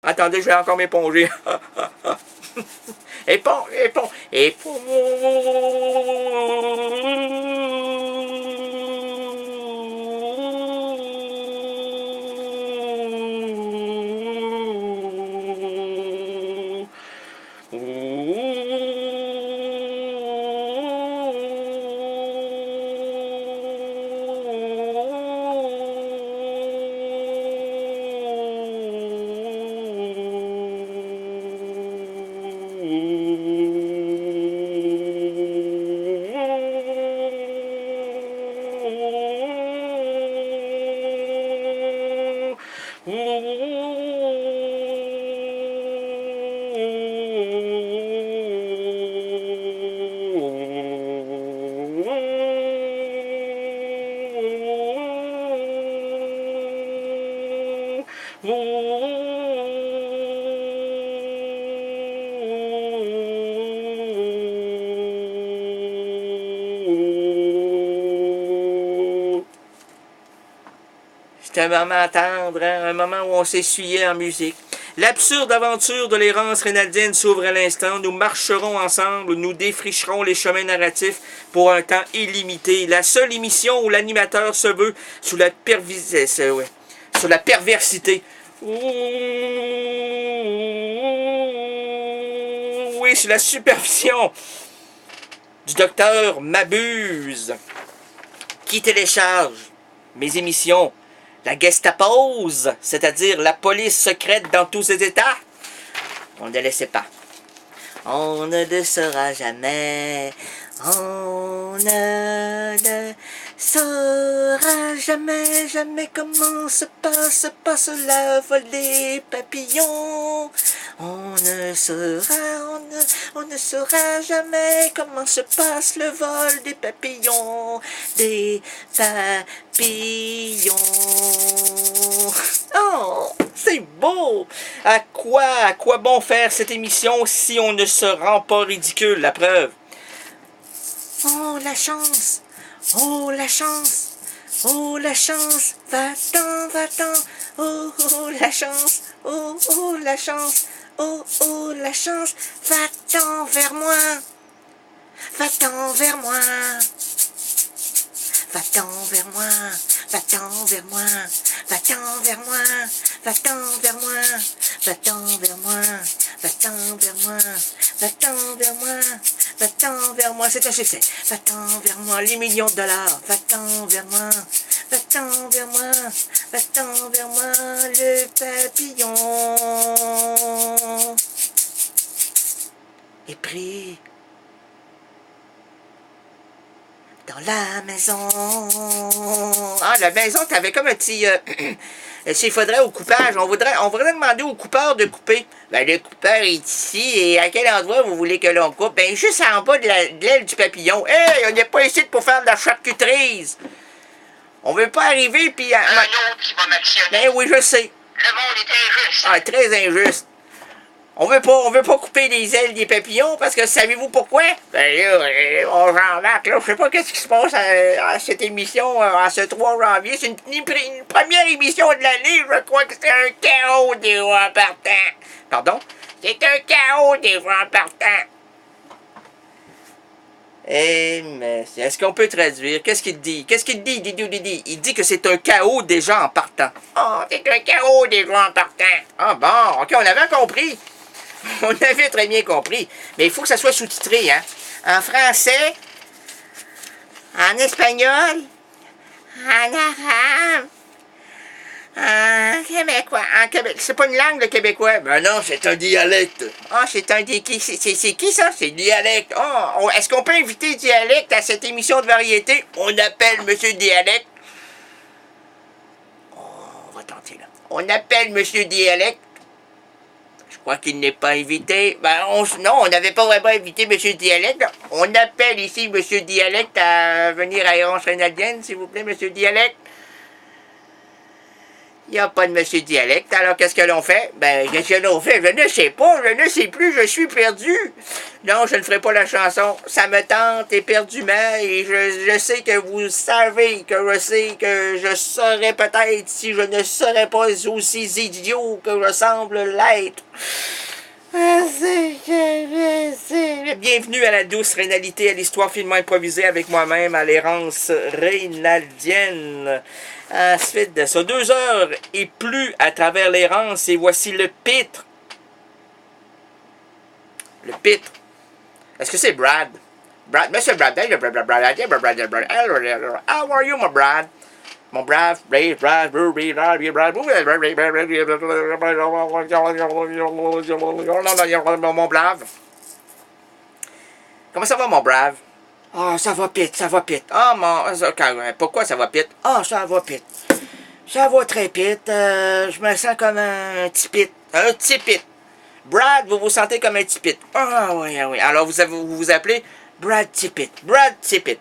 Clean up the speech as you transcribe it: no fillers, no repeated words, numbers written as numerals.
Attendez, je vais encore m'éponger. Éponge, éponge, éponge. C'est un moment tendre, hein? Un moment où on s'essuyait en musique. L'absurde aventure de l'errance rénaldienne s'ouvre à l'instant. Nous marcherons ensemble, nous défricherons les chemins narratifs pour un temps illimité. La seule émission où l'animateur se veut sous la sur la perversité. Oui, c'est la supervision du docteur Mabuse qui télécharge mes émissions. La Gestapose, c'est-à-dire la police secrète dans tous ses états. On ne laissait pas. On ne le saura jamais. On ne le saura jamais, jamais comment se passe la vol des papillons. On ne saura jamais comment se passe le vol des papillons. Des papillons. Oh, c'est beau! À quoi bon faire cette émission si on ne se rend pas ridicule, la preuve? Oh, la chance! Oh, la chance! Oh, la chance! Va-t'en, va-t'en! Oh, oh, la chance! Oh, oh, la chance! Oh, oh, la chance! Va-t'en vers moi! Va-t'en vers moi! Va-t'en vers moi! Va-t'en vers moi! Va-t'en vers moi! Va-t'en vers moi! Va-t'en vers moi! Va-t'en vers moi! Va-t'en vers moi! Va-t'en vers moi! C'est un succès! Va-t'en vers moi! Les millions de dollars! Va-t'en vers moi! Va-t'en vers moi! Va-t'en vers moi! Le papillon est pris dans la maison. Ah, la maison, t'avais comme un petit... s'il faudrait au coupage, on voudrait demander au coupeur de couper. Ben, le coupeur est ici, et à quel endroit vous voulez que l'on coupe? Ben, juste en bas de l'aile du papillon. Hey, on n'est pas ici pour faire de la charcuterie. On veut pas arriver, puis... un autre qui va m'actionner. Ben oui, je sais. Le monde est injuste. Ah, très injuste. On veut pas couper les ailes des papillons, parce que savez-vous pourquoi? Ben là, on j'embarque, là, je sais pas qu'est-ce qui se passe à cette émission, en ce 3 janvier. C'est une première émission de l'année, je crois que c'est un chaos des voix en partant. Pardon? C'est un chaos des voix en partant. Eh, mais est-ce qu'on peut traduire? Qu'est-ce qu'il dit? Qu'est-ce qu'il dit, Didi? Il dit que c'est un chaos déjà en partant. Oh, c'est un chaos déjà en partant. Ah bon, ok, on avait compris. On avait très bien compris. Mais il faut que ça soit sous-titré, hein. En français, en espagnol, en arabe, en québécois. En Québec. C'est pas une langue, le québécois. Ben non, c'est un dialecte. Ah, c'est un dialecte. C'est qui ça? C'est dialecte. Oh, est-ce qu'on peut inviter dialecte à cette émission de variété? On appelle Monsieur Dialecte. Oh, on va tenter, là. On appelle Monsieur Dialecte. Je crois qu'il n'est pas invité. Ben, non, on n'avait pas vraiment invité M. Dialecte. On appelle ici M. Dialecte à venir à Errance Rénaldienne, s'il vous plaît, M. Dialecte. Il n'y a pas de monsieur dialecte. Alors, qu'est-ce que l'on fait? Ben, qu'est-ce que l'on fait? Je ne sais pas, je ne sais plus, je suis perdu. Non, je ne ferai pas la chanson. Ça me tente éperdument et je sais que vous savez que je sais que je serais peut-être si je ne serais pas aussi idiot que je semble l'être. Bienvenue à la douce rénalité, à l'histoire finement improvisée avec moi-même, à l'errance reynaldienne. Ensuite de ça, 2 heures et plus à travers l'errance, et voici le pitre. Le pitre. Est-ce que c'est Brad? Monsieur Brad, how are you, my Brad? Mon brave, mon brave. Comment ça va, mon brave? Ah, ça va pite, ça va pite. Ah, pourquoi ça va pite? Ah, ça va pite. Ça va très pite. Je me sens comme un petit pite. Un petit pite. Brad, vous vous sentez comme un petit pite. Ah, oui, oui. Alors, vous vous appelez Brad Tippett. Brad Tippett.